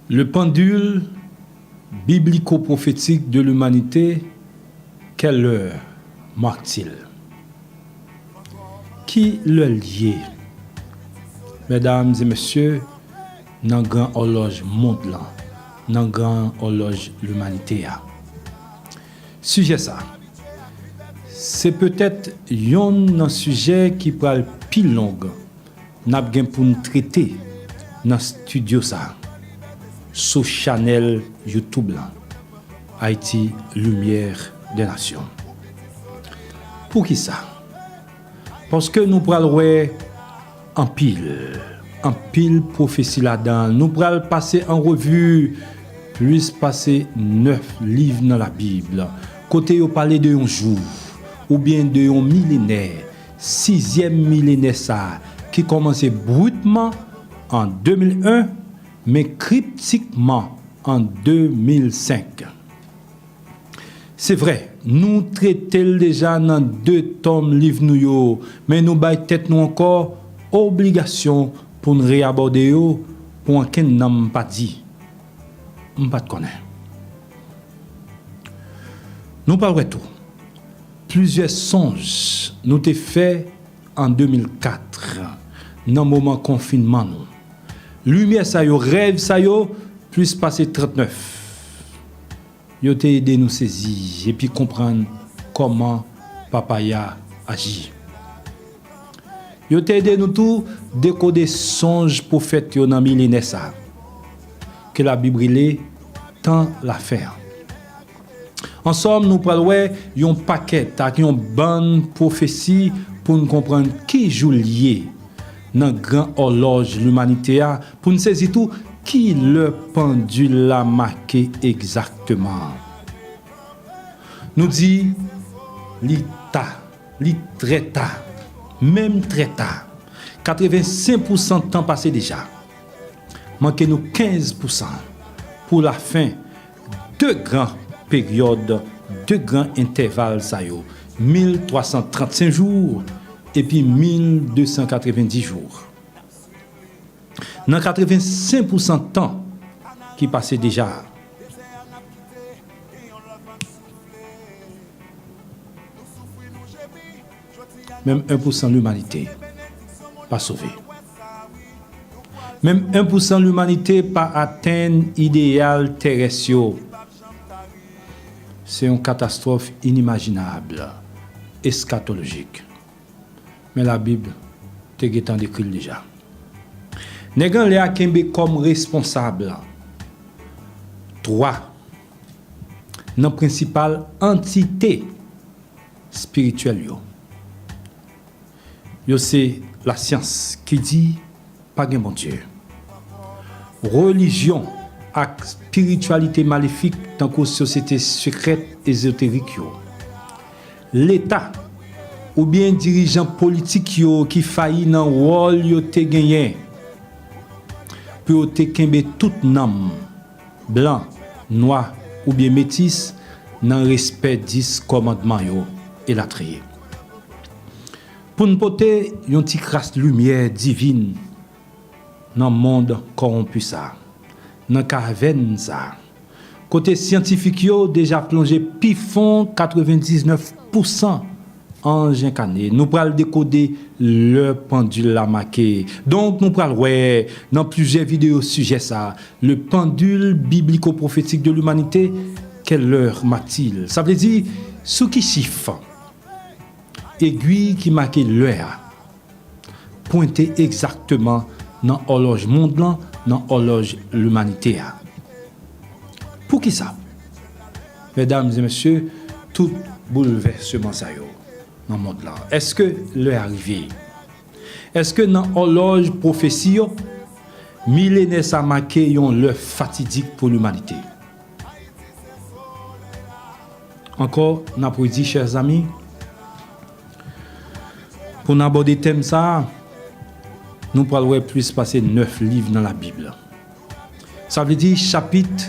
Le pendule biblico-prophétique de l'humanité, quelle heure marque-t-il? Qui le lié? Mesdames et messieurs, dans la grande horloge monde là, dans la grande horloge l'humanité a. Sujet ça, c'est peut-être un sujet qui parle plus long, n'a bien pour nous traiter dans le studio ça, sur Channel YouTube là, Haïti Lumière des Nations. Pour qui ça? Parce que nous parlons en pile prophétie là-dedans. Nous pourrons passer en revue plus passer 9 livres dans la Bible. Côté vous parler de un jour ou bien de un millénaire, 6e millénaire ça qui commençait brutement en 2001 mais cryptiquement en 2005. C'est vrai, nous traitons déjà dans 2 tomes livres nous, mais nous baillons tête nous encore obligation pour nous réaborder pour un n'a pas dit. On pas connaître. Nous parlons tout. Plusieurs songes nous été faits en 2004 dans le moment confinement nous. Lumière ça yo, rêve ça yo, plus passé 39. Yo te aidé nous saisir et puis comprendre comment Papaya agit. Yo te aidé nous tout décoder songes prophètes yo dans millénaire ça. Que la Bible est tant l'affaire. En somme, nous parlons d'un paquet, une bonne prophétie pour nous comprendre qui joue lié dans la grande horloge de l'humanité, pour nous saisir tout qui le pendule a marqué exactement. Nous dit, traita, même traita, 85% de temps passé déjà. Manquez nous 15% pour la fin de grandes périodes, de grands intervalles, 1335 jours et puis 1290 jours. Dans 85% de temps qui passait déjà, même 1% de l'humanité pas sauvé. Même 1% de l'humanité pas atteint l'idéal terrestre. C'est une catastrophe inimaginable, eschatologique. Mais la Bible te décrit déjà. Négan Léa Kembe comme responsable. 3. Dans principale entité spirituelle. C'est la science qui dit pas de bon Dieu. Religion et spiritualité maléfique dans la société secrète ésotérique. L'État ou bien dirigeant politique qui faillit dans le rôle yo te gagné pour te kembe tout nom blanc, noir ou bien métis dans le respect 10 commandements et la trier. Pour nous porter une petite crasse lumière divine dans le monde corrompu ça, dans la caverne ça. Côté scientifique yo déjà plongé pifon 99% en incarné. Nous pral décoder le pendule la marqué. Donc nous pral dans plusieurs vidéos sujet ça, le pendule biblico-prophétique de l'humanité, quelle heure m'a-t-il? Ça veut dire ce qui chiffre aiguille qui marque l'heure pointé exactement dans l'horloge monde blanc, dans l'horloge l'humanité. Pour qui ça? Mesdames et messieurs, tout bouleversement ça yo dans le monde là. Est-ce que l'heure est arrivée? Est-ce que dans l'horloge prophétie millénaire ça marqué yon l'heure fatidique pour l'humanité? Encore, n'a pas dit, chers amis, pour aborder le thème ça, nous parlerons plus passer 9 livres dans la Bible. Ça veut dire chapitre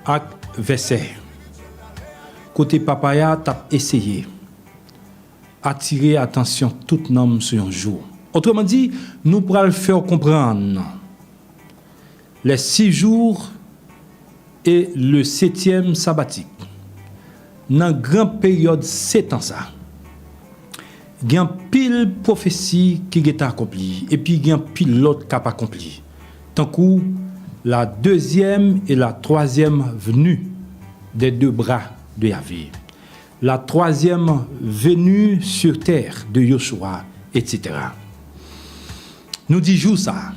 et verset. Côté Papaya, t'as essayé attirer attention tout homme sur un jour. Autrement dit, nous pourrons le faire comprendre les 6 jours et le 7e sabbatique. Dans grande période 7 ans ça. Il y a pile prophétie qui est accomplie et puis il y a pile l'autre qui a pas accompli. Tant que la 2e et la 3e venue des 2 bras de Yahvé. La 3e venue sur terre de Yoshua, etc. Nous disons ça.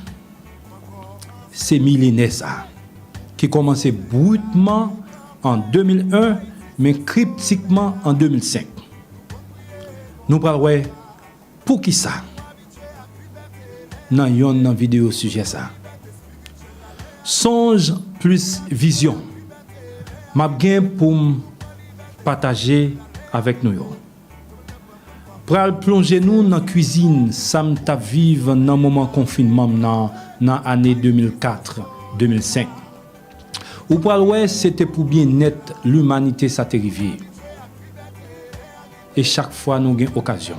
C'est millénaire ça. Qui commençait brutement en 2001, mais cryptiquement en 2005. Nous parlons pour qui ça? Dans une vidéo sujet ça. Songe plus vision. M'a bien pour partager avec nous. Pral plonger nous dans la cuisine, ça m'ta vivre dans moment confinement dans l'année 2004-2005. Ou pral ouais, c'était pour bien net l'humanité ça t'est arrivé. Et chaque fois nous avons occasion.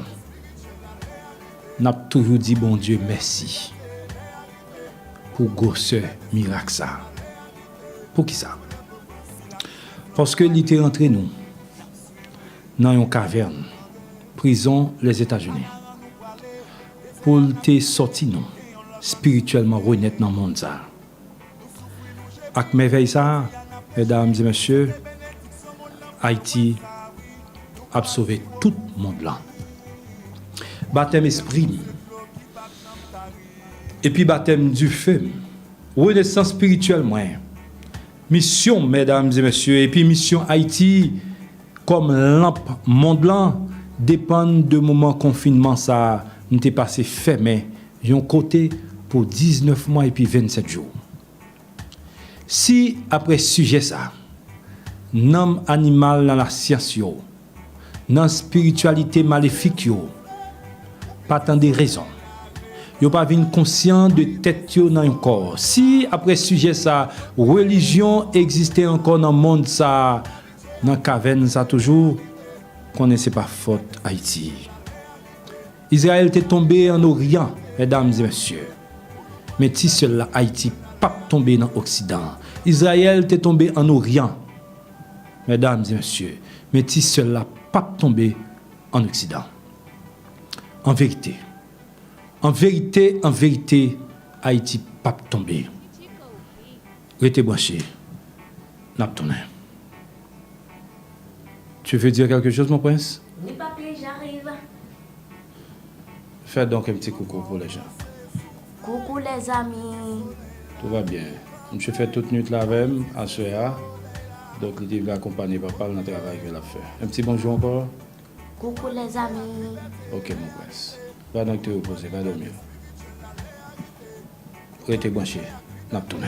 N'a toujours dit bon Dieu merci. Pour gosse miracle ça. Pour qui ça? Parce que il était rentré nous dans une caverne, prison les États-Unis. Pour te sortir nous spirituellement renaître dans le monde ça. Avec merveille ça, mesdames et messieurs, Haïti a sauvé tout le monde là. Baptême esprit. Et puis baptême du feu. Renaissance spirituelle moi. Mission mesdames et messieurs et puis mission Haïti comme lampe monde là dépend de moment confinement ça nous t'est passé fermé un côté pour 19 mois et puis 27 jours. Si après sujet ça nom animal dans la science yo, dans spiritualité maléfique yo, pas tant de raisons. Yo pas vinn conscient de tête yo dans un corps. Si après sujet ça religion existait encore dans le monde ça dans caverne ça toujours connaissait pas faute Haïti. Israël était tombé en Orient, mesdames et messieurs. Mais si cela Haïti pas tombé dans Occident. Israël était tombé en Orient, mesdames et messieurs. Mais si cela pas tombé en Occident. En vérité, Haïti pas tombé. Restez branché. N'a tourné. Tu veux dire quelque chose, mon prince? Oui, papi, j'arrive. Fais donc un petit coucou pour les gens. Coucou les amis. Tout va bien. Je fais toute nuit la même à Soya. Donc, il va accompagner papa dans le travail qu'il a fait. Un petit bonjour encore. Coucou les amis. Ok, mon prince. Va donc te reposer, va dormir. Restez branché. N'a tourné.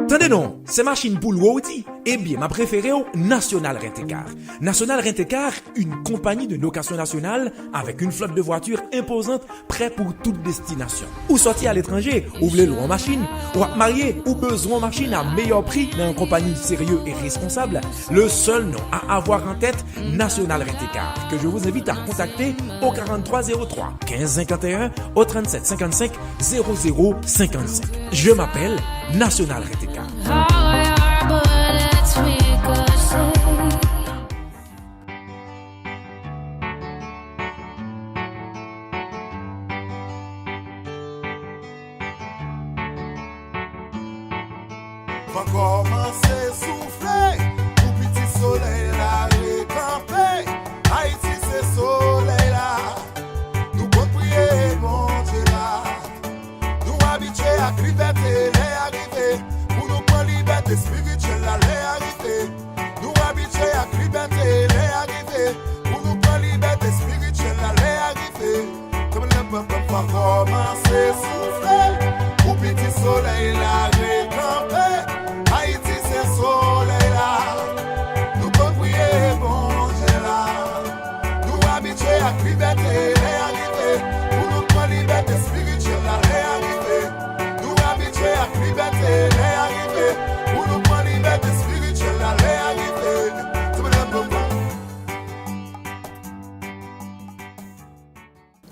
Attendez non, c'est machine pour l'outil. Eh bien, ma préférée au National Rent-A-Car. National Rent-A-Car, une compagnie de location nationale avec une flotte de voitures imposante, prêt pour toute destination. Ou sortir à l'étranger, ou voulez louer en machine, ou à marier, ou besoin en machine à meilleur prix dans une compagnie sérieuse et responsable. Le seul nom à avoir en tête, National Rent-A-Car, que je vous invite à contacter au 4303 1551 au 3755 0055. Je m'appelle National Rent-A-Car. Va commencer souffler, pour petit soleil là, récamper. Haïti c'est soleil là, nous compte prier mon Dieu là. Nous habitués à liberté les arriver, pour nous prendre liberté spirituelle là les arriver. Nous habitués à liberté les arriver, pour nous prendre liberté spirituelle là les arriver. Comme le peuple va commencer souffler, pour petit soleil là, récamper. Haïti c'est soleil là.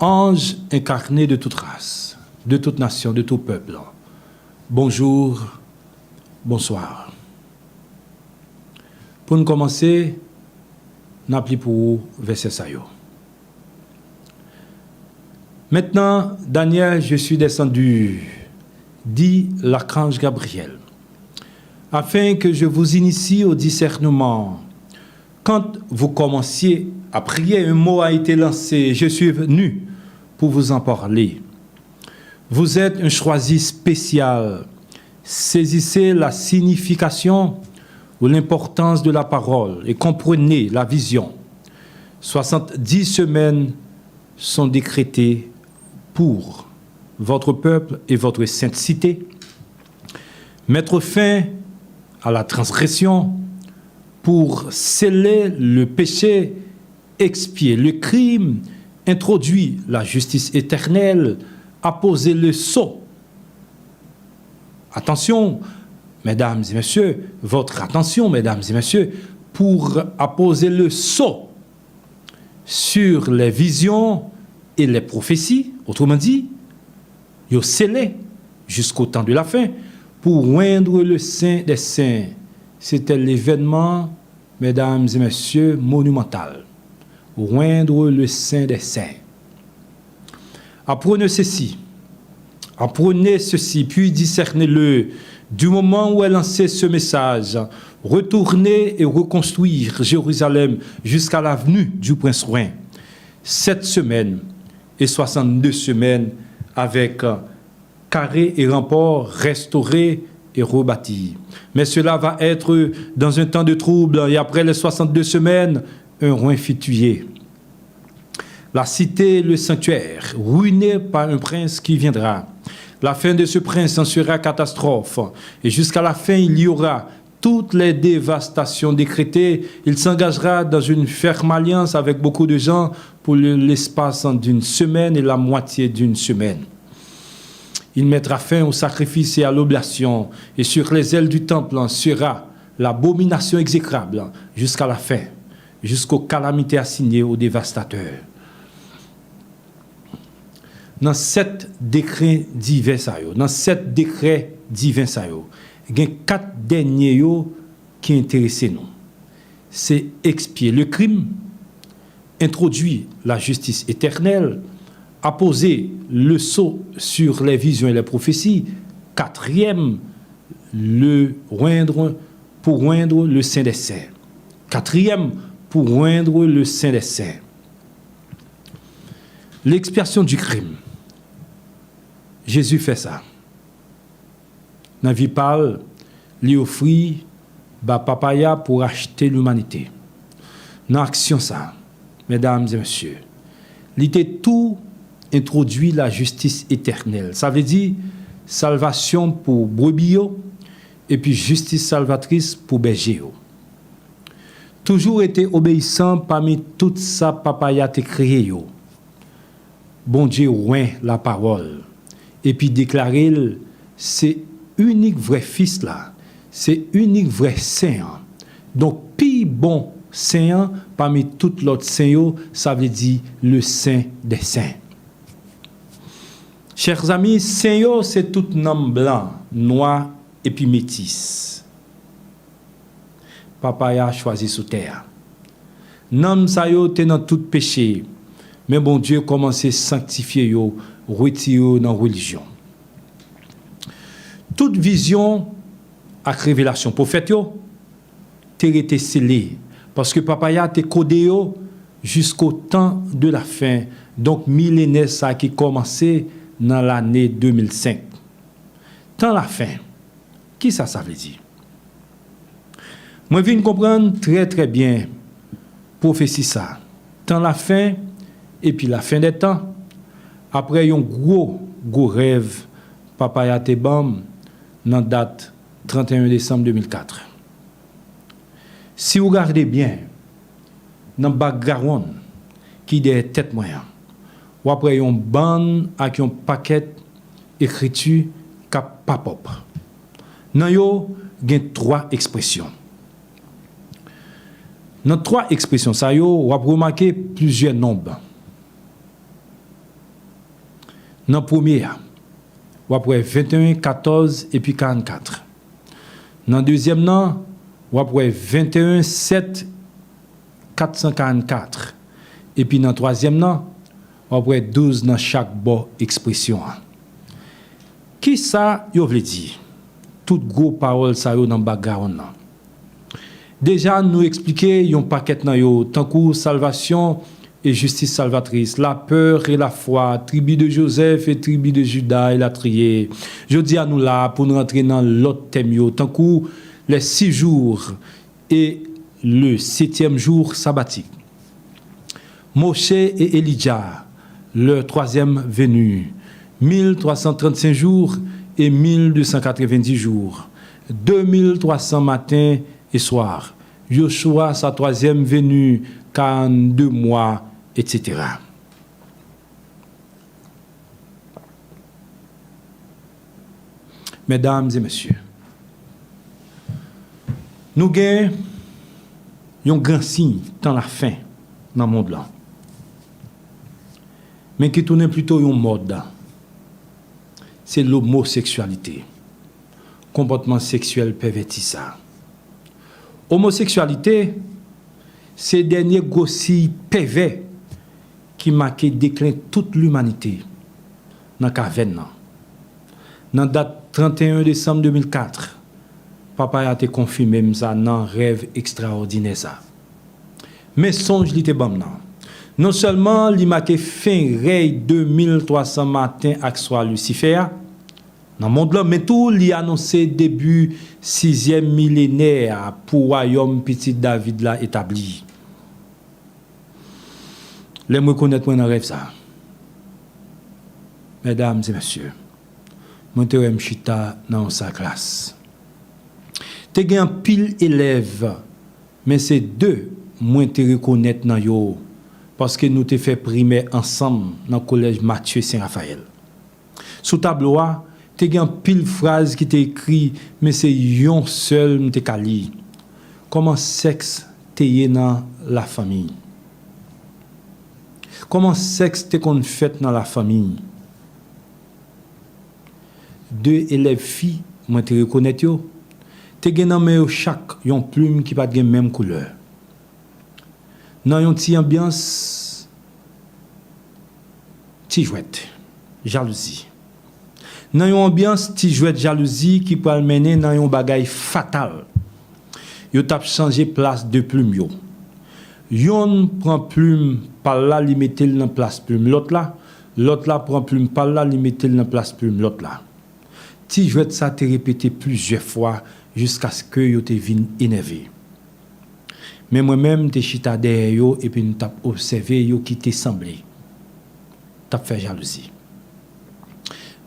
ange incarné de toute race, de toute nation, de tout peuple. Bonjour, bonsoir. Pour nous commencer, nous appelons pour vous verset Sayo. Maintenant, Daniel, je suis descendu, dit l'archange Gabriel, afin que je vous initie au discernement. Quand vous commenciez à prier, un mot a été lancé. Je suis venu pour vous en parler. Vous êtes un choisi spécial. Saisissez la signification ou l'importance de la parole et comprenez la vision. 70 semaines sont décrétées pour votre peuple et votre sainte cité. Mettre fin à la transgression pour sceller le péché, expier le crime, introduire la justice éternelle, apposer le sceau. Attention, mesdames et messieurs, votre attention, mesdames et messieurs, pour apposer le sceau sur les visions et les prophéties, autrement dit, ils ont scellé jusqu'au temps de la fin pour oindre le Saint des Saints. C'était l'événement, mesdames et messieurs, monumental. Oindre le Saint des Saints. Apprenez ceci, puis discernez-le. Du moment où est lancé ce message, retournez et reconstruire Jérusalem jusqu'à l'avenue du Prince Roi. 7 semaines et 62 semaines avec carré et rempart restaurés et rebâtis. Mais cela va être dans un temps de trouble et après les 62 semaines, un roi fut tué. La cité, le sanctuaire, ruiné par un prince qui viendra. La fin de ce prince en sera catastrophe. Et jusqu'à la fin, il y aura toutes les dévastations décrétées. Il s'engagera dans une ferme alliance avec beaucoup de gens pour l'espace d'une semaine et la moitié d'une semaine. Il mettra fin au sacrifice et à l'oblation. Et sur les ailes du temple sera l'abomination exécrable jusqu'à la fin, jusqu'aux calamités assignées aux dévastateurs. Dans 7 décrets divins, il y a 4 derniers qui intéressent nous. C'est expier le crime, introduire la justice éternelle, apposer le sceau sur les visions et les prophéties. 4e, pour oindre le Saint des Saints. 4e, pour oindre le Saint des Saints. L'expiation du crime. Jésus fait ça. Dans la vie parle, il offre papaya pour acheter l'humanité. Dans l'action ça, mesdames et messieurs, il était tout introduit la justice éternelle. Ça veut dire salvation pour brebis et puis justice salvatrice pour berger. Toujours été obéissant parmi toute sa papaya te créé. Bon Dieu oint la parole et puis déclarer c'est unique vrai fils là, c'est unique vrai saint. Donc pi bon saint parmi toutes l'autre saint, ça veut dire le saint des saints. Chers amis, saint c'est tout nom blanc, noir et puis métis. Papa a choisi sous terre. Nom ça yo te dans tout péché. Mais bon Dieu commence à sanctifier yo, retirer dans la religion. Toute vision à révélation prophète yo t'est été scellée parce que papa ya te codé yo jusqu'au temps de la fin. Donc millénaire ça qui commençait dans l'année 2005. Dans la fin. Qui ça veut dire? Moi viens comprendre très très bien prophétie ça. Dans la fin et puis la fin des temps, après un gros rêve, papa ya te bam, dans date 31 décembre 2004. Si vous regardez bien, dans le background, qui est des têtes moyennes, ou après un ban avec un paquet écriture cap pop-up. Dans yo, il y a 3 expressions. Dans 3 expressions, ça yo, on va remarquer plusieurs nombres. Dans le premier, ou après 21, 14 et puis 44. Dans le deuxième, ou après 21, 7, 444. Et puis dans le troisième, ou après 12 dans chaque bord expression. Qui ça, yo vle dire? Toute gros parole ça yo dans background là. Déjà nous expliquer yon paquet nan yo tant que salvation et justice salvatrice, la peur et la foi, tribu de Joseph et tribu de Judas et la triée. Je dis à nous là pour nous rentrer dans l'autre thème yo tant que les 6 jours et le 7e jour sabbatique. Moshe et Elijah, leur 3e venue, 1335 jours et 1290 jours, 2300 matins et soirs. Joshua, sa 3e venue, 42 mois, etc. Mesdames et messieurs, nous avons un grand signe dans la fin dans le monde là, mais qui tourne plutôt un mode. C'est l'homosexualité. Comportement sexuel perverti ça. Homosexualité, c'est le dernier gossi pervers qui marque le déclin de toute l'humanité dans la caverne. Dans la date 31 décembre 2004, papa a été confirmé ça dans un rêve extraordinaire ça. Mais songe li te bam nan. Non seulement il marque fin rey 2300 matin ak soir Lucifer dans le monde là, mais tout il annoncé début 6e millénaire pour royaume petit David là établi. Les me connaître moi dans rêve ça. Mesdames et messieurs, moi te rem chita dans sa classe. Te gen pile élève, mais c'est 2 moi te reconnaître dans yo parce que nous te fait primaire ensemble dans le collège Mathieu Saint-Raphaël. Sous tableau te gen pile phrase qui te écrit mais c'est yon seul m'te kali. Comment sexe te yé dans la famille? Comment sexe te kon fait dans la famille? 2 élèves filles moi te reconnaître yo. Te gen nan men yo chaque yon plume qui pas gen même couleur. Nan yon ti ambiance ti jouette, jalousie. Nan yon ambiance ti jouette jalousie qui peut mener dans yon bagay fatal. Yo tap changer place de plume yo. Yon prend plume par là li mette dans place plume l'autre là prend plume par là li mette dans place plume l'autre là. Ti jouette ça te répété plusieurs fois jusqu'à ce que yo te vin énervé. Mais moi-même te chita derrière yo et puis nous t'a observé yo qui te semblé. T'a fait jalousie.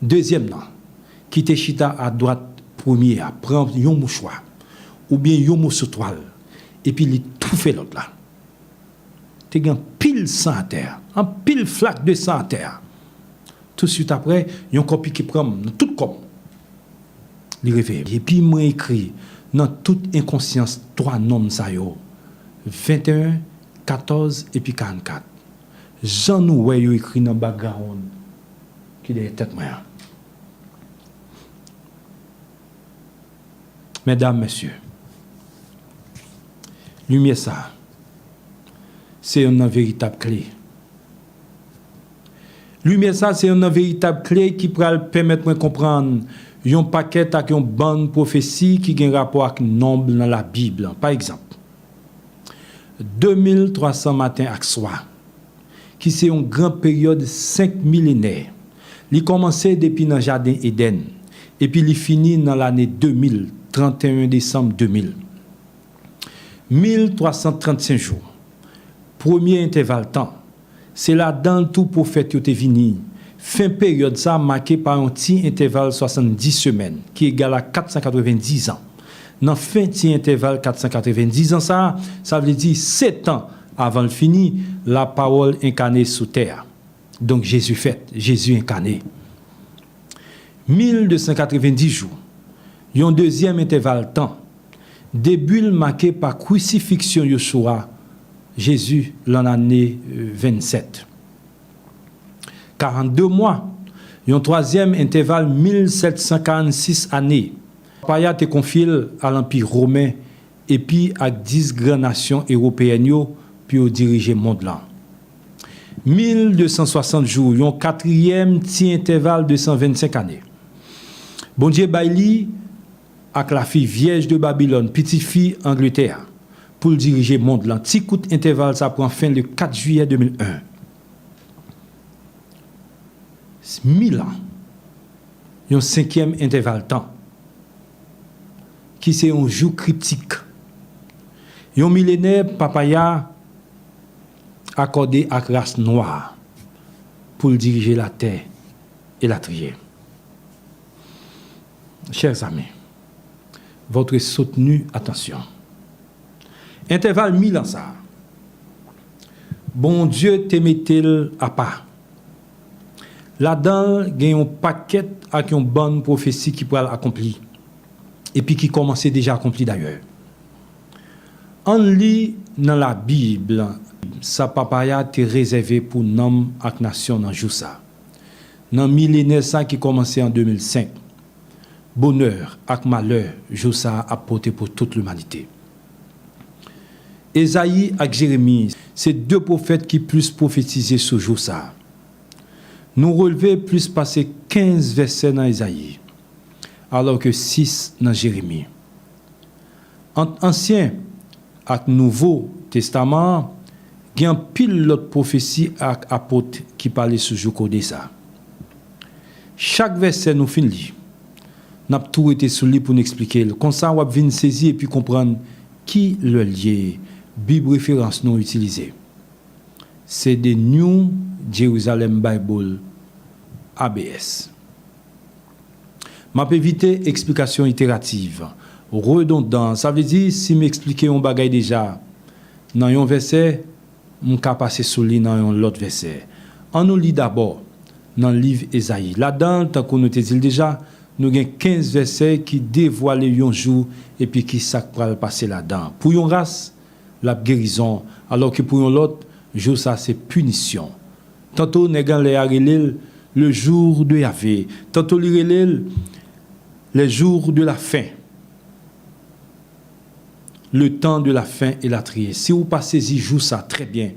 Deuxième qui te chita à droite premier à prendre yon mouchoir ou bien yon morceau toile et puis il tout fait l'autre là. Te gen pile sang à terre, un pile flaque de sang à terre. Tout de suite après, yon copie qui prend tout comme li réveille. Et puis moi écrit dans toute inconscience 3 noms ça yo. 21, 14 et puis 44. Jean nous ouais yo écrit dans background qui derrière tête moi. Mesdames, messieurs, lumière ça, c'est une véritable clé. Lumière ça, c'est une véritable clé qui pourra permettre de comprendre un paquet avec une bonne prophétie qui a un rapport avec le nombre dans la Bible. Par exemple, 2300 matins à soir, qui c'est une grande période 5 millénaires. Il commençait depuis dans le jardin Éden et puis il finit dans l'année 2000, 31 décembre 2000. 1335 jours. Premier intervalle temps. C'est là dans tout prophète qui est venu. Fin période ça marqué par un petit intervalle 70 semaines qui égale à 490 ans. Dans fin petit intervalle 490 ans ça veut dire 7 ans avant le fini la parole incarnée sous terre. Donc Jésus incarné. 1290 jours. Un deuxième intervalle temps. Début marqué par crucifixion Yeshua Jésus l'année 27. 42 mois, Un troisième intervalle 1746 années. Papaya te confié à l'Empire romain et puis à 10 grandes nations européennes pour diriger le monde là. 1260 jours, un quatrième petit intervalle de 125 années. Bon Dieu Bailey avec la fille vierge de Babylone, petite fille Angleterre, pour diriger le monde là. Petit coup d'intervalle, ça prend fin le 4 juillet 2001. 1000 ans. Un cinquième intervalle temps, qui c'est un jour cryptique. Un millénaire, Papaya accordé à la race noire pour diriger la terre et la trier. Chers amis, votre soutenue attention. Intervalle 1000 ans ça. Bon Dieu te mette à part. Là-dedans, il y a un paquet avec une bonne prophétie qui pourrait accomplir. Et puis qui commençait déjà à accomplir d'ailleurs. On lit dans la Bible, sa papaya te réservé pour nom et nation dans jour ça. Dans millénaire ça qui commençait en 2005. Bonheur et malheur, jour ça a porté pour toute l'humanité. Ésaïe et Jérémie, c'est deux prophètes qui plus prophétisé ce jour ça. Nous relevons plus passer 15 versets dans Ésaïe, alors que 6 dans Jérémie. Entre Ancien et Nouveau Testament, il y a un pile l'autre prophétie et apôtres qui parlaient ce jour de ça. Chaque verset nous finit. Nous avons tout été sous lui pour nous expliquer. Comme ça, on va venir saisir et puis comprendre qui le lié, Bible référence nous utilisée. C'est des New Jerusalem Bible ABS. Je vais éviter explication itérative, redondante. Ça veut dire, si je m'explique un bagage déjà, dans un verset, je vais passer sur lui dans l'autre verset. On nous lit d'abord dans le livre Ésaïe. Là-dedans, tant qu'on nous dit déjà, nous avons 15 versets qui dévoilent un jour et puis qui s'accroissent passer là-dedans. Pour une race, la guérison, alors que pour l'autre, jour ça c'est punition. Tantôt nous avons le jour de Yahvé, tantôt nous avons les jours de la fin. Le temps de la fin et la trier. Si vous passez y jour ça très bien,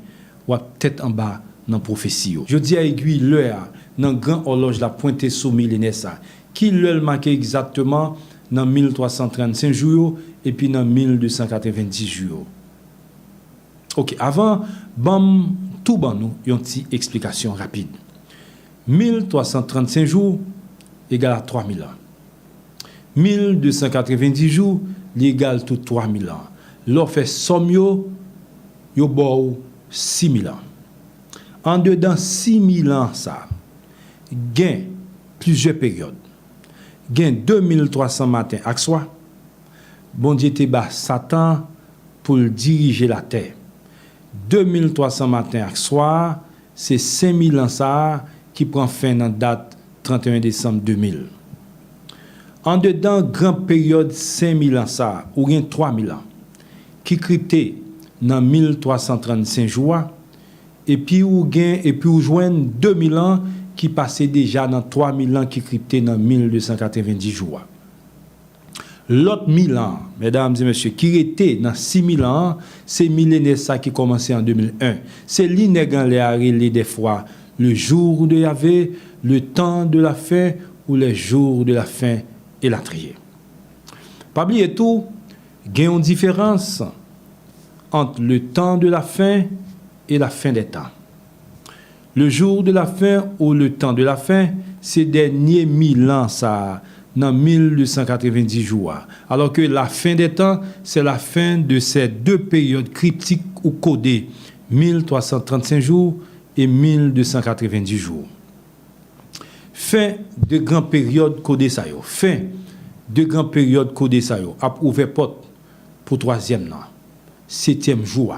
ou peut-être en bas dans la prophétie. Je dis à aiguille l'heure dans grand horloge la pointe sur millénaire ça. Qui l'heure marque exactement dans 1335 jours et puis dans 1290 jours. OK, avant bam tout ban nous une petite explication rapide. 1335 jours égale à 3000 ans. 1290 jours égale tout 3000 ans. L'or fait somme yo bo 6000 ans. En dedans 6000 ans ça gain plusieurs périodes. Gain 2300 matin ak soir. Bon Dieu te ba Satan pour diriger la terre. 2300 matin ak soir, c'est 5000 ans ça qui prend fin dans date 31 décembre 2000. En dedans grande période 5000 ans ça ou bien 3000 ans qui crypté dans 1335 jours et puis ou gain et puis ou joindre 2000 ans qui passait déjà dans 3000 ans qui crypté dans 1290 jours. L'autre 1000 ans, mesdames et messieurs, qui était dans 6000 ans, c'est millénaire ça qui commençait en 2001. C'est l'inégan les des fois le jour de Yahvé, le temps de la fin ou les jours de la fin et la trier. Pas oublier tout, il y a une différence entre le temps de la fin et la fin des temps. Le jour de la fin ou le temps de la fin, c'est derniers 1000 ans ça, dans 1290 jours. Alors que la fin des temps, c'est la fin de ces deux périodes cryptiques ou codées, 1335 jours et 1290 jours. Fin de grandes périodes codées ça yo. Fin de grandes périodes codées ça yo. A ouvert porte pour troisième an. 7e jour.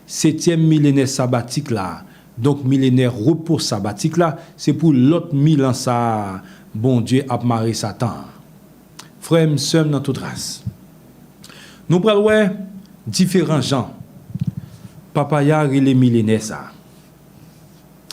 7e millénaire sabbatique là. Donc millénaire repos sabbatique là, c'est pour l'autre 1000 ans ça. Bon Dieu a marré Satan. Frères et sœurs dans toute race. Nous prenons différents gens. Papaya et les millénaires ça.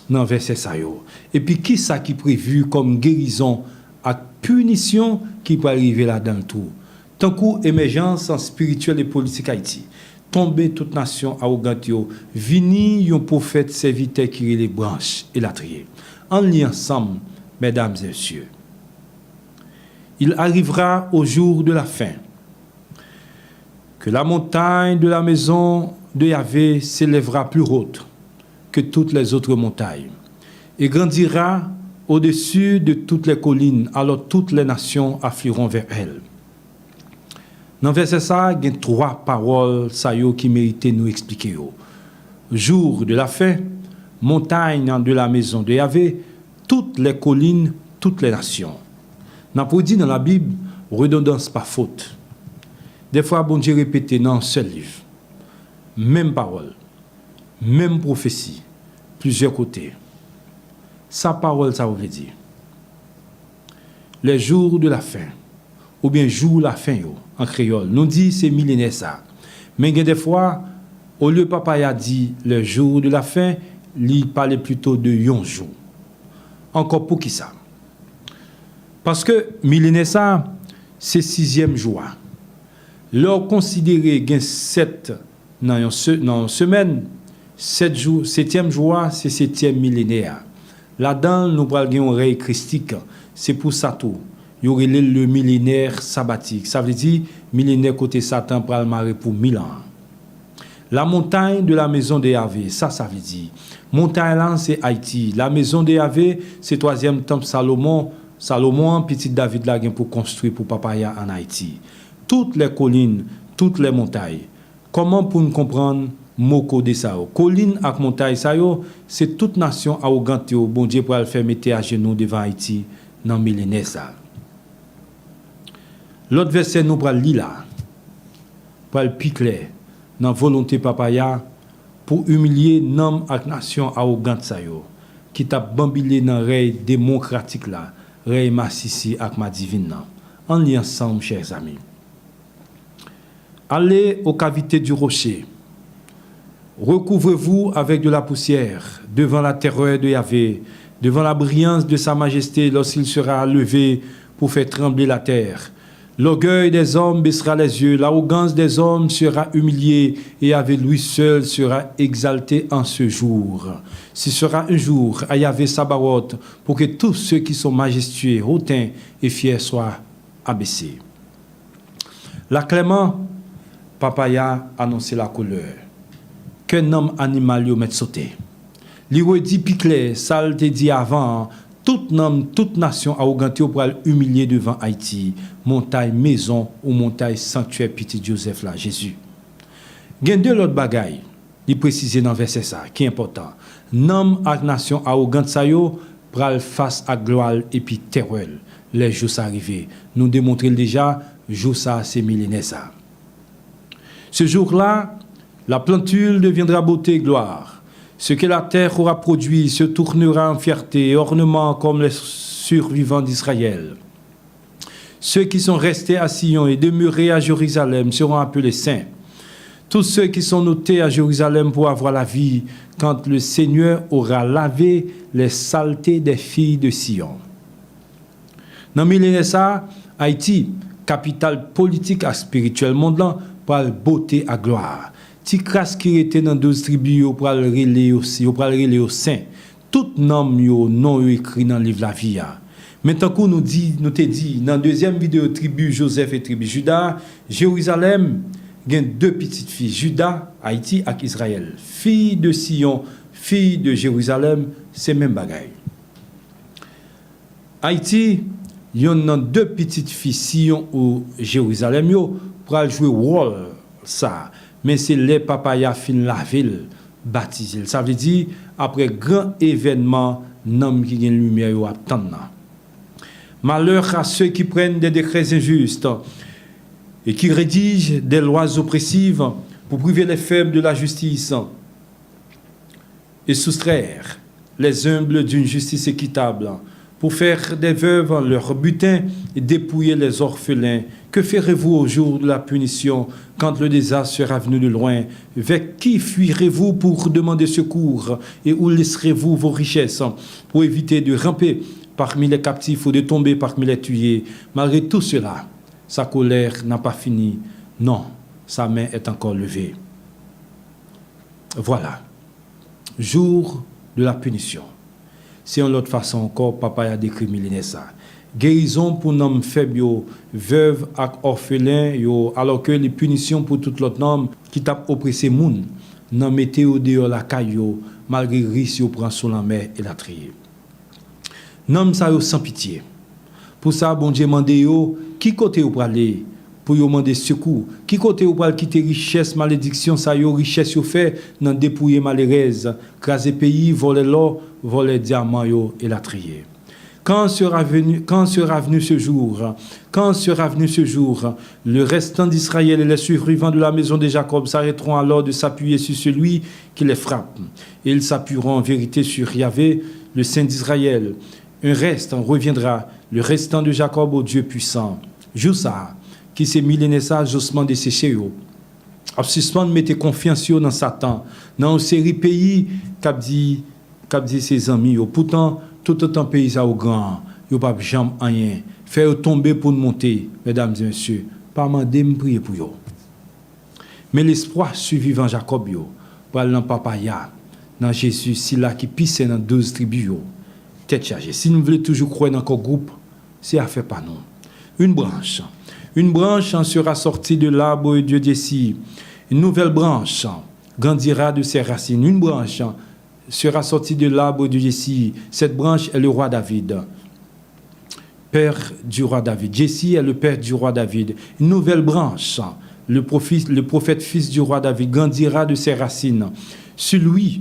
dans verset ça yo. Et puis qui ça qui prévu comme guérison et punition qui peut arriver là dans tout. Tant coup émergence en spirituelle et politique Haïti. Tomber toute nation arrogante yo, vini yon prophète serviteur qui les branches et la trier. En lien ensemble, mesdames et messieurs. Il arrivera au jour de la fin que la montagne de la maison de Yahvé s'élèvera plus haute que toutes les autres montagnes et grandira au-dessus de toutes les collines, alors toutes les nations afflueront vers elle. Dans le verset ça, il y a 3 paroles qui méritent nous expliquer. Jour de la fin, montagne de la maison de Yahvé, toutes les collines, toutes les nations. N'a pas dit dans la Bible, redondance pas faute. Des fois, bon Dieu répète dans un seul livre. Même parole, même prophétie, plusieurs côtés. Sa parole, ça veut dire. Les jours de la fin, ou bien jour la fin, en créole, nous dit c'est millénaire ça. Mais des fois, au lieu papa a dit le jour de la fin, il parlait plutôt de yon jour. Encore pour qui ça? Parce que millénaire ça, c'est 6e jour. Leur considérer qu'il y a 7 dans une semaine, 7 jours, 7e jour, c'est 7e millénaire. Là-dedans, nous parlons d'une règle christique. C'est pour ça tout. Il y aurait le millénaire sabbatique. Ça veut dire millénaire côté Satan pour le marrer pour 1000 ans. La montagne de la maison de Yahvé, ça veut dire. Montagne là, c'est Haïti. La maison de Yahvé, c'est 3e temple Salomon. Salomon, petit David là, pour construire pour Papaya en Haïti. Toutes les collines, toutes les montagnes. Comment pour nous comprendre moko de ça? Collines et montagnes, ça c'est toute nation arrogante. Bon Dieu pour le faire mettre à genoux devant Haïti dans le millénaire ça. L'autre verset nous pral li là. Pral pi clair dans volonté papaya pour humilier nom ak nation arrogante ça yo qui t'a bambilé dans rey démocratique là, rey Massissi ak ma divine nan. En li ensemble chers amis. Allez aux cavités du rocher. Recouvrez-vous avec de la poussière devant la terreur de Yahvé, devant la brillance de sa majesté lorsqu'il sera levé pour faire trembler la terre. L'orgueil des hommes baissera les yeux, l'arrogance des hommes sera humiliée et avec lui seul sera exalté en ce jour. Ce sera un jour à Yahvé Sabaoth pour que tous ceux qui sont majestueux, hautains et fiers soient abaissés. La Clément, Papaya annonçait la couleur. Qu'un homme animal y mette sauter. Li redit piclé, ça le dit avant. Tout homme, toute nation arrogante pour humilier devant Haïti, montagne maison ou montagne sanctuaire petit Joseph là, Jésus. Gen deux l'autre bagaille, il précise dans verset ça, qui est important. Nom ak nation arrogante sa yo pral face à gloire et puis terreur. Les jours arrivés. Nous démontrons déjà, jour ça c'est millénaire ça. Ce jour-là, la plantule deviendra beauté et gloire. Ce que la terre aura produit se tournera en fierté et ornement comme les survivants d'Israël. Ceux qui sont restés à Sion et demeurés à Jérusalem seront appelés saints. Tous ceux qui sont notés à Jérusalem pour avoir la vie quand le Seigneur aura lavé les saletés des filles de Sion. Dans millénaire ça, Haïti, capitale politique et spirituelle mondiale, par beauté à gloire. Ti crasse qui était dans 12 tribus pour le relais aussi, pour le relais au saint. Tout nom yo non écrit dans le livre la vie. Maintenant qu'on nous te dit dans deuxième vidéo tribu Joseph et tribu Juda, Jérusalem gagne 2 petites filles, Juda, Haïti et Israël. Fille de Sion, fille de Jérusalem, c'est même bagaille. Haïti, il y a 2 petites filles Sion ou Jérusalem yo pour jouer rôle ça. Mais c'est les papaya fin la ville baptisé. Ça veut dire, après grand événement, nom qui gagne lumière ou attendant. Malheur à ceux qui prennent des décrets injustes et qui rédigent des lois oppressives pour priver les faibles de la justice et soustraire les humbles d'une justice équitable. pour faire des veuves leur butin et dépouiller les orphelins. Que ferez-vous au jour de la punition, quand le désastre sera venu de loin? Vers qui fuirez-vous pour demander secours? Et où laisserez-vous vos richesses pour éviter de ramper parmi les captifs ou de tomber parmi les tués? Malgré tout cela, sa colère n'a pas fini. Non, sa main est encore levée. Voilà, jour de la punition. C'est en l'autre façon encore, papa a décrit ça. Guérison pour l'homme faible, veuve et orphelin, alors que les punitions pour tout l'autre homme qui t'a oppressé moun, n'en mettez au dehors la caillou, malgré risque yo prend sur la mer et la trier. N'homme ça yo sans pitié. Pour ça, bon Dieu mande yo, qui côté ou pour aller? Pour yo demander secours. Qui côté ou pour quitter richesse, malédiction, ça yo richesse yo fait, n'en dépouiller malheureuse, craser pays, voler l'or, voler diamant yo et la trier. Quand sera venu ce jour? Quand sera venu ce jour? Le restant d'Israël et les survivants de la maison de Jacob s'arrêteront alors de s'appuyer sur celui qui les frappe. Et ils s'appuieront en vérité sur Yahvé, le Saint d'Israël. Un reste reviendra, le restant de Jacob au Dieu puissant. Joussa, qui s'est millénaire ça, justement desséché yo. Absolument mettez confiance dans Satan, dans une série pays qu'a dit ses amis yo. Pourtant tout autant pays ça au grand, yo pas jamais rien. Faire tomber pour monter, mesdames et messieurs. Pas mandé me prier pour yo. Mais l'espoir survivant Jacob yo, pour dans papa ya, dans Jésus, si là qui pisse dans 12 tribus yo. Tête chargée. Si nous voulons toujours croire dans notre groupe, c'est à faire pas non. Une branche sera sortie de l'arbre de Dieu d'ici. Une nouvelle branche grandira de ses racines. Une branche sera sortie de l'arbre de Jessie. Cette branche est le roi David, père du roi David. Jessie est le père du roi David. Une nouvelle branche, le prophète fils du roi David, grandira de ses racines. Sur lui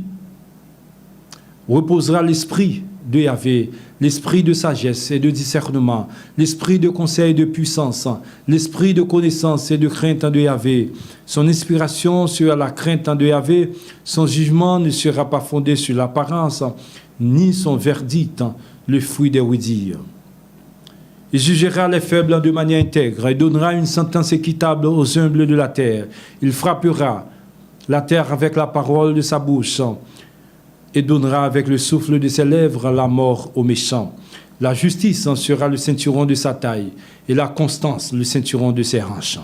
reposera l'esprit de Yahvé, l'esprit de sagesse et de discernement, l'esprit de conseil et de puissance, l'esprit de connaissance et de crainte de Yahvé. Son inspiration sera la crainte de Yahvé, son jugement ne sera pas fondé sur l'apparence, ni son verdict, le fruit des oui-dire. Il jugera les faibles de manière intègre et donnera une sentence équitable aux humbles de la terre. Il frappera la terre avec la parole de sa bouche et donnera avec le souffle de ses lèvres la mort aux méchants. La justice sera le ceinturon de sa taille et la constance le ceinturon de ses hanches.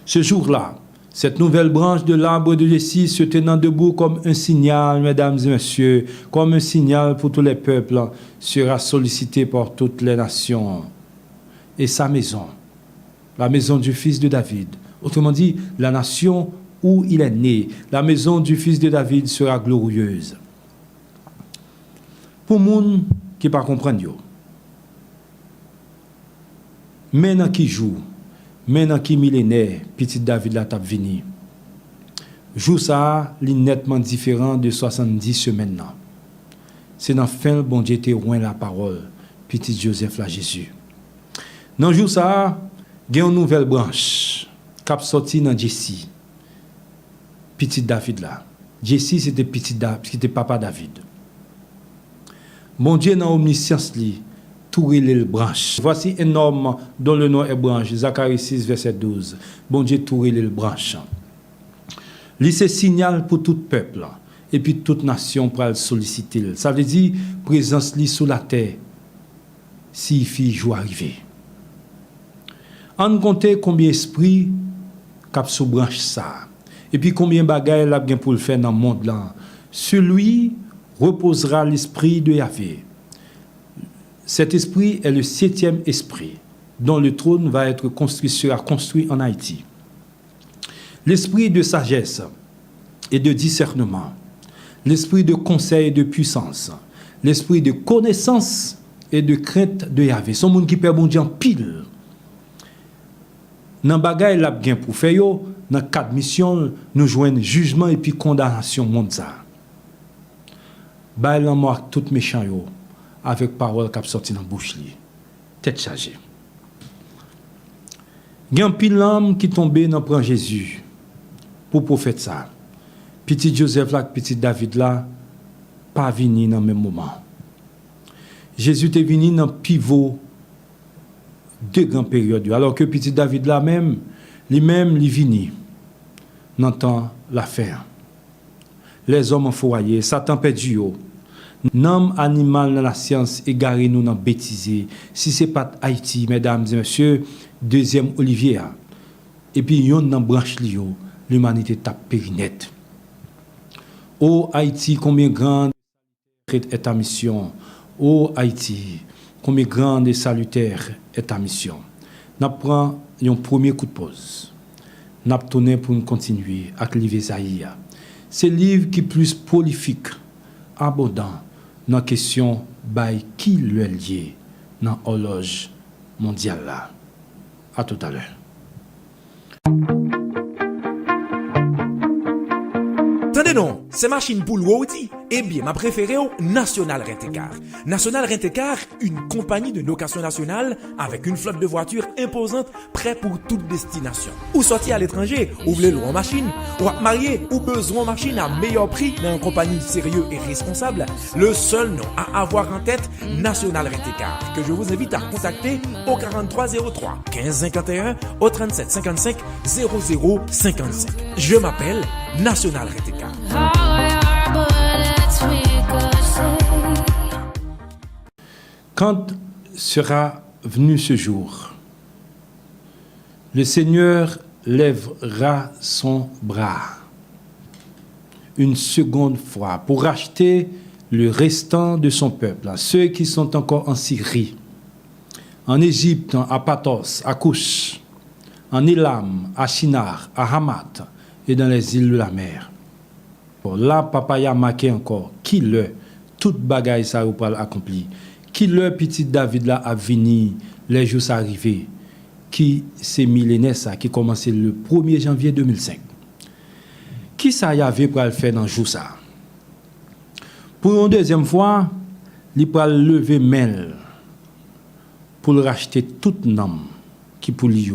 Ce jour-là, cette nouvelle branche de l'arbre de Jessie se tenant debout comme un signal, mesdames et messieurs, comme un signal pour tous les peuples, sera sollicitée par toutes les nations. Et sa maison, la maison du fils de David, autrement dit, la nation où il est né, la maison du fils de David sera glorieuse. Pour moun qui pas comprendre yo. Maintenant qui joue, maintenant qui millénaire, petit David la tap vini. Joue ça, li nettement différent de 70 semaines là. C'est dans fin bon Dieu te loin la parole, petit Joseph la Jésus. Dans jour ça, gen une nouvelle branche cap sorti dans Jessie. Petit David là. Jessie c'était petit David, c'était papa David. Bon Dieu dans omniscience li, tout relève branche. Voici un homme dont le nom est branche. Zacharie 6 verset 12. Bon Dieu tout relève branche. Li c'est signal pour tout peuple et puis toute nation pour le solliciter. Ça veut dire présence li sous la terre. Si fi jour arrivé. On compte combien esprit cap sous branche ça. Et puis combien bagaille l'a bien pour le faire dans le monde là. Celui reposera l'esprit de Yahvé. Cet esprit est le 7e esprit dont le trône va être construit, sera construit en Haïti. L'esprit de sagesse et de discernement, l'esprit de conseil et de puissance, l'esprit de connaissance et de crainte de Yahvé. Son monde qui perd bon Dieu en pile. Dans bagay l'a bien pour faire yo, dans 4 missions, nous joignent jugement et puis condamnation monde ça. Bail en mort tout méchant yo avec parole qui sorti dans bouche li. Tête chargée. Gen pile l'âme qui tombé dans prend Jésus pour prophète ça. Petit Joseph là, petit David là pas vini dans même moment. Jésus est venu dans le pivot de grandes périodes. Alors que petit David là-même, lui-même, il venu dans le temps l'affaire. Les hommes en foyer, Satan perdu. Nom animal dans la science égaré nous dans bêtiser. Si c'est pas Haïti, mesdames et messieurs, deuxième Olivier. Et puis yon dans branche lio, l'humanité tape périnette. Oh Haïti, combien grande est ta mission. Oh Haïti, combien grande et salutaire est ta mission. Nous prenons un premier coup de pause. Nous tourné pour nous continuer avec le livre Isaïe. C'est le livre qui est plus prolifique, abondant, dans la question by qui le lié dans l'horloge mondiale là. À tout à l'heure. Attendez non, c'est machine pour l'outil. Eh bien, ma préférée au National Rent-A-Car. National Rent-A-Car, une compagnie de location nationale avec une flotte de voitures imposante, prêt pour toute destination. Ou sortir à l'étranger, ou voulez louer en machine, ou à marier, ou besoin de machine à meilleur prix dans une compagnie sérieuse et responsable. Le seul nom à avoir en tête, National Rent-A-Car, que je vous invite à contacter au 4303 1551 au 3755 0055. Je m'appelle National Rent-A-Car. Quand sera venu ce jour, le Seigneur lèvera son bras une seconde fois pour racheter le restant de son peuple, ceux qui sont encore en Syrie, en Égypte, à Pathos, à Couche, en Élam, à Shinar, à Hamath et dans les îles de la mer. Bon, là, papa y a marqué encore, qui le, toute bagaille ça ou pas accompli. Qui le petit David là a venu, les jours arrivés, qui c'est millénaire ça, qui commençait le 1er janvier 2005. Qui ça y avait pour le faire dans le jour ça? Pour une deuxième fois, il peut lever main pour le racheter tout nom qui pour lui.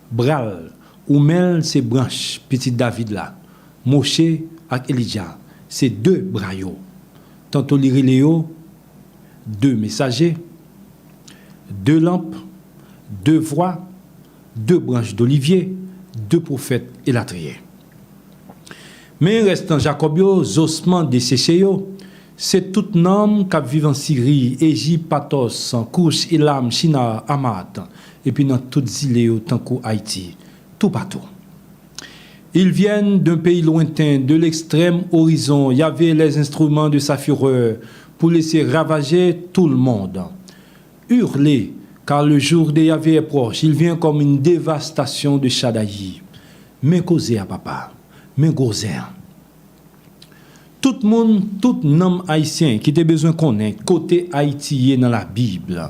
Bral ou mel c'est branche petit David là. Moshe et Elijah, c'est deux braillots. Tantôt Léo, deux messagers, deux lampes, deux voix, deux branches d'olivier, deux prophètes et latriers. Mais restant Jacobio, Zosman desséché, c'est tout nom qui vit en Syrie, Égypte, Pathos, Couche, Elam, Shinar, Hamath, et puis dans toutes les îles, tant qu'au Haïti, tout partout. Ils viennent d'un pays lointain, de l'extrême horizon. Il y avait les instruments de sa fureur pour laisser ravager tout le monde. Hurler, car le jour de Yahvé est proche. Il vient comme une dévastation de Shadaï. Mais causez à papa, mais causez. Tout le monde, tout nom haïtien qui a besoin de connaître côté haïtien dans la Bible,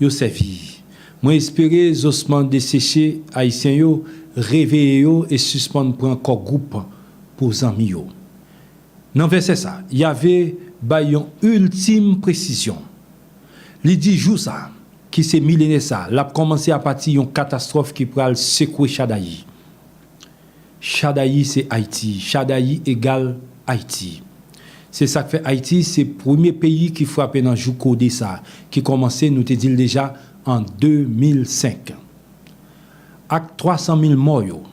yo servi. Moi espérer ossements desséchés haïtiens yo réveiller yo et suspendre pour encore groupe pour amis yo. Dans verset ça, il y avait une ultime précision. Il dit jour ça qui c'est millénaire ça, l'a commencé à partir une catastrophe qui pral secouer Shadaï. Shadaï c'est Haïti, Shadaï égale Haïti. C'est ça que fait Haïti, c'est le premier pays qui frappait dans le jour codé ça, qui commençait, nous te dit déjà, en 2005. Avec 300 000 morts,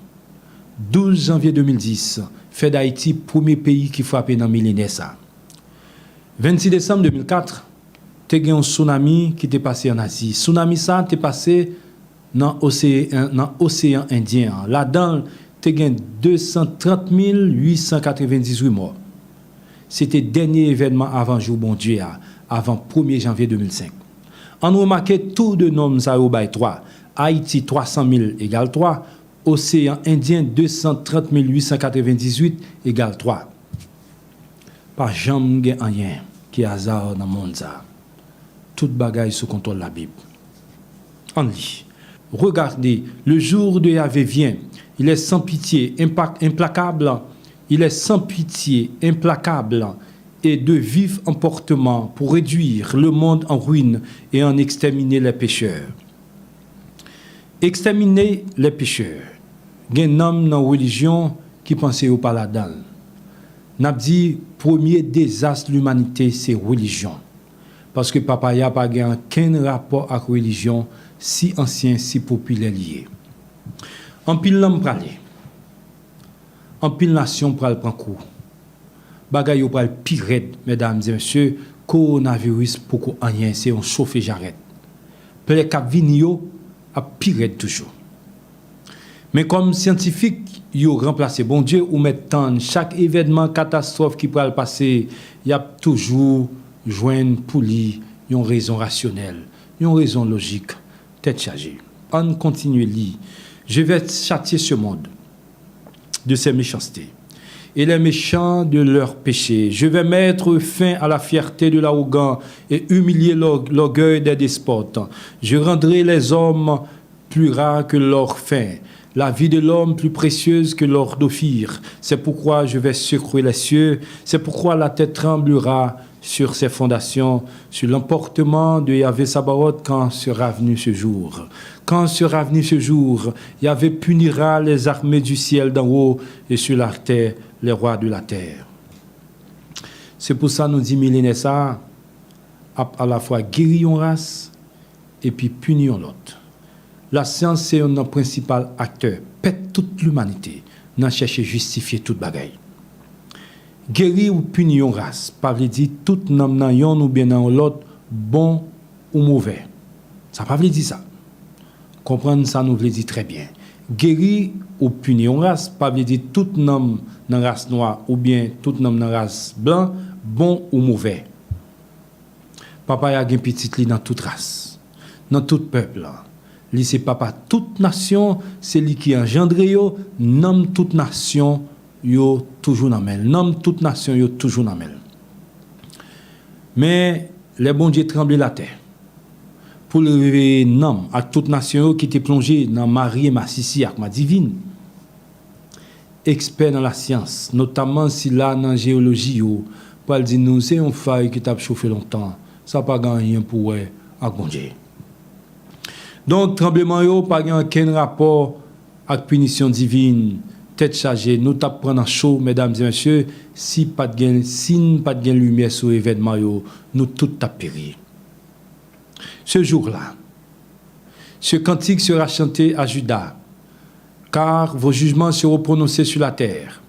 12 janvier 2010, fait d'Haïti le premier pays qui frappait dans le millénaire ça. 26 décembre 2004, tu as eu un tsunami qui t'est passé en Asie. Tsunami ça t'est passé dans l'océan Indien. Là-dedans, tu as eu 230 898 morts. C'était le dernier événement avant jour bon Dieu, avant 1er janvier 2005. On remarque tout de noms ça au bail 3. Haïti 300 000 égale 3. Océan Indien 230 898 égale 3. Pas jamais rien qui hasard dans le monde ça. Toute bagaille sous contrôle de la Bible. On lit. Regardez, le jour de Yahvé vient. Il est sans pitié, implacable. Il est sans pitié, implacable et de vif emportement pour réduire le monde en ruine et en exterminer les pécheurs. Exterminer les pécheurs. Il y a un homme dans la religion qui pensait au paladin. N'a dit premier désastre de l'humanité, c'est religion. parce que papa ya pas gen aucun rapport avec religion si ancien, si populaire lié. En pile l'homme pralé. En pile nation pral prend coup. Bagay yo pral pire, mesdames et messieurs, coronavirus pour rien, c'est un chauffe j'arrête. Plè k'ap vini yo a pire toujours. Mais comme scientifique, yo remplacé bon Dieu ou mettant chaque événement catastrophe qui pral passer, y a toujours joindre pour lui une raison rationnelle, une raison logique, tête chargée. On continue li. Je vais châtier ce monde de ses méchancetés et les méchants de leurs péchés. Je vais mettre fin à la fierté de l'arrogant et humilier l'orgueil des despotes. Je rendrai les hommes plus rares que leur faim, la vie de l'homme plus précieuse que l'or d'Ophir. C'est pourquoi je vais secouer les cieux, c'est pourquoi la terre tremblera sur ses fondations, sur l'emportement de Yahvé Sabaoth quand sera venu ce jour. Quand sera venu ce jour, Yahvé punira les armées du ciel d'en haut et sur la terre les rois de la terre. C'est pour ça nous dit millénaire ça, à la fois guérir une race et puis punir l'autre. La science c'est un principal acteur, pète toute l'humanité, n'a cherché à justifier toute bagaille. Guérir ou punir une race, pas veut dire tout nom nan yon ou bien dans l'autre, bon ou mauvais. Ça pas veut dire ça. Comprendre ça nous veut dire très bien. Guérir ou punir une race, pas veut dire tout nom dans race noire ou bien tout nom dans race blanc, bon ou mauvais. Papa y a gen petit li dans toute race, dans tout peuple. Li c'est papa toute nation, c'est lui qui engendre yo, nomme toute nation yo toujours dans mel. Nomme toute nation yo toujours dans mel. Mais les bon Dieu tremblent la terre. Pour le réveiller nom à toute nation qui était plongé dans Marie et ma Sissi avec ma divine. Expert dans la science, notamment si là dans géologie pour dire nous c'est un faille qui t'a chauffé longtemps, ça pas gagné pour à bon Dieu. Donc tremblement yo pas aucun rapport avec punition divine, tête chargée, nous t'a prendre en chaud mesdames et messieurs, si pas de lumière sur événement yo, nous tout t'a péri. Ce jour-là, ce cantique sera chanté à Juda, car vos jugements seront prononcés sur la terre.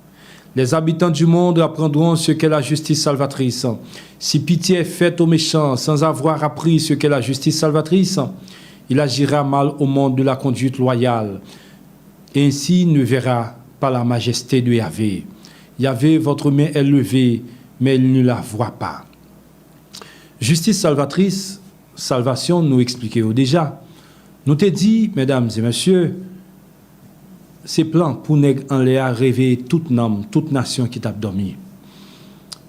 Les habitants du monde apprendront ce qu'est la justice salvatrice. Si pitié est faite aux méchants sans avoir appris ce qu'est la justice salvatrice, il agira mal au monde de la conduite loyale. Et ainsi ne verra pas la majesté de Yahvé. Yahvé, votre main est levée, mais il ne la voit pas. Justice salvatrice, salvation, nous expliquons déjà. Nous te dit, mesdames et messieurs, ces plans pour nèg en l'air réveiller toute homme, toute nation qui t'a dormi.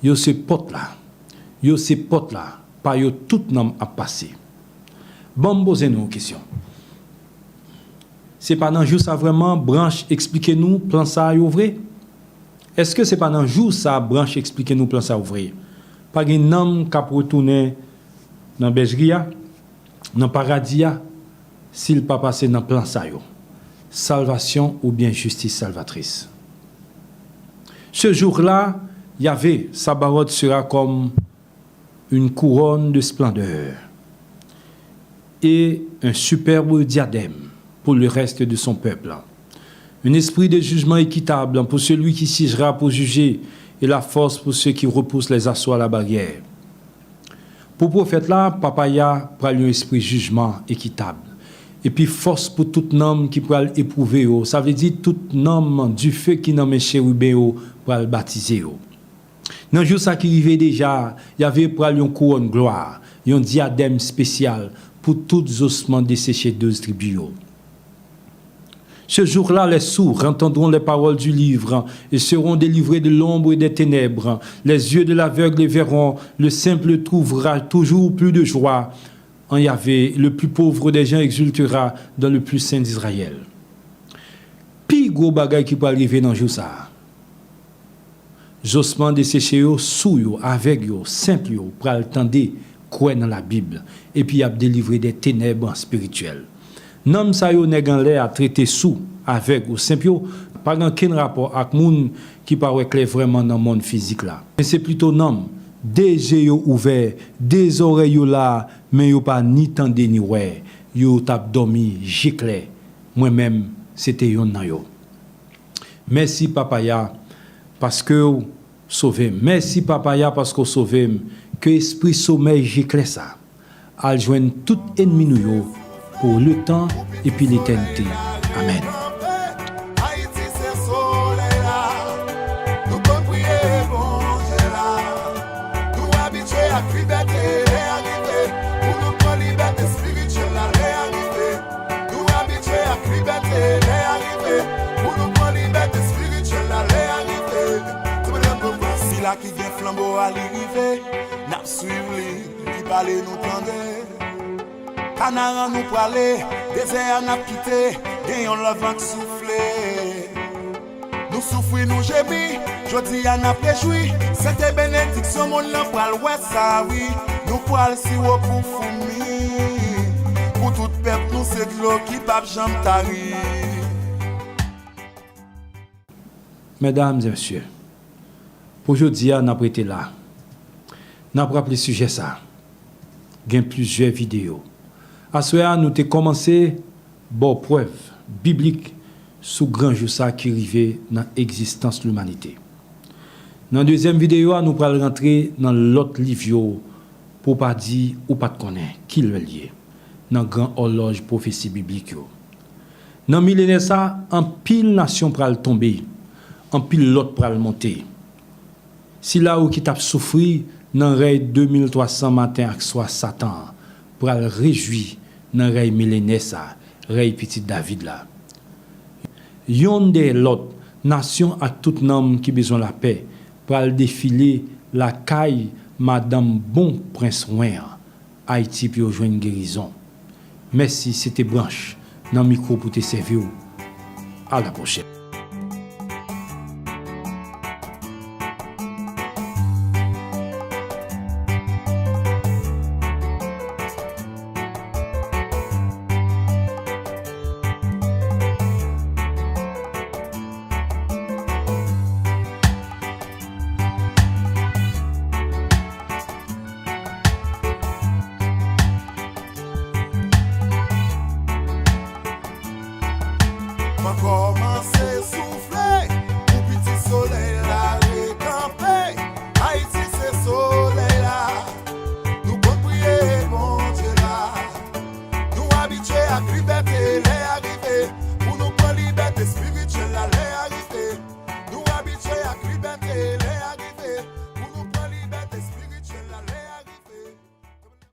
Yo ce pote là, pas yo tout homme a passé. Bon poser nous une question. C'est pas dans jour ça vraiment branche expliquez-nous plan ça vrai? Est-ce que c'est pas dans jour ça branche expliquez-nous plan ça vrai? Pas un homme qui retourner dans Bergeria, dans paradis s'il pas passé dans plan ça yo. Salvation ou bien justice salvatrice. Ce jour-là, Yahvé Sabaoth sera comme une couronne de splendeur et un superbe diadème pour le reste de son peuple. Un esprit de jugement équitable pour celui qui siégera pour juger et la force pour ceux qui repoussent les assauts à la barrière. Pour le prophète là, Papaya prend un esprit de jugement équitable. Et puis force pour tout homme qui pourra éprouver. Ça veut dire tout homme du feu qui nomme chérubin pour le baptiser. Dans le jour ça qui arrivait déjà, il y avait pour une couronne gloire, un diadème spécial pour tous les ossements desséchés de tribus. Ce jour-là, les sourds entendront les paroles du livre et seront délivrés de l'ombre et des ténèbres. Les yeux de l'aveugle les verront, le simple trouvera toujours plus de joie. En Yahvé, le plus pauvre des gens exultera dans le plus saint d'Israël. Puis gros bagay qui peut arriver dans jour ça. Jossement desséché yo, sous yo, avec yo, simple yo, pral tande quoi dans la Bible et puis a délivré des ténèbres spirituelles. Nom sa yo nèg en l'air a traité sous avec ou simple yo, pas aucun rapport avec moun qui paraît clair vraiment dans le monde physique là. Mais c'est plutôt nom des yeux yo ouverts, des oreilles yo là, mais yo pas ni tande ni ouais. Yo tap dormi giclé. Moi-même, c'était yon nan yo. Merci papaya parce que sauvé. Merci papaya parce que sauvé. Que esprit sommeil giclé ça. Al joindre tout ennemi nou yo pour le temps et puis l'éternité. Amen. Haïti c'est soleil là. Nous pouvons prier bon Dieu là. Nous habitués à liberté réarriver. Pour nous prendre liberté spirituelle à réarriver. Nous habitués à liberté réarriver. Pour nous prendre liberté spirituelle à réarriver. Si là qui vient flambeau à l'arrivée, n'a suivre lui parler nous tendre. Canaran nous parler, désert n'a quitté, gagnons le vent soufflé. Nous souffrons, nous gémis, jodi a n'a péjoui. C'était bénédiction, mon l'en pral ouais ça oui. Nous pral si haut pour fourmi. Pour tout peuple, nous c'est de l'eau qui pape jambe tari. Mesdames et messieurs, pour aujourd'hui, on a prêté là. On a rappelé le sujet ça. Il y a plusieurs vidéos. À ce moment, nous avons commencé bon preuve biblique sur grand jour ça qui arrivait dans l'existence de l'humanité. Dans la deuxième vidéo, nous allons rentrer dans l'autre livre pour pas dire ou pas connaître qui le lié dans grand horloge prophétie biblique. Dans millénaire ça, en pile nation pral tomber, en pile l'autre pral monter. Si là où qui t'a souffri dans rey 2300 matin ak soir Satan pral réjoui dans rey millénaire ça, rey petit David là. Yon de l'autre nation ak tout nom qui besoin la paix pral défiler la caille madame bon prince Ouin Haïti puis joindre guérison. Merci, c'était Branche dans micro pour te servir. À la prochaine. Commencer à souffler, pour petit soleil là, récamper. Haïti c'est soleil là, nous pouvons prier bon Dieu là. Nous habitués à liberté, les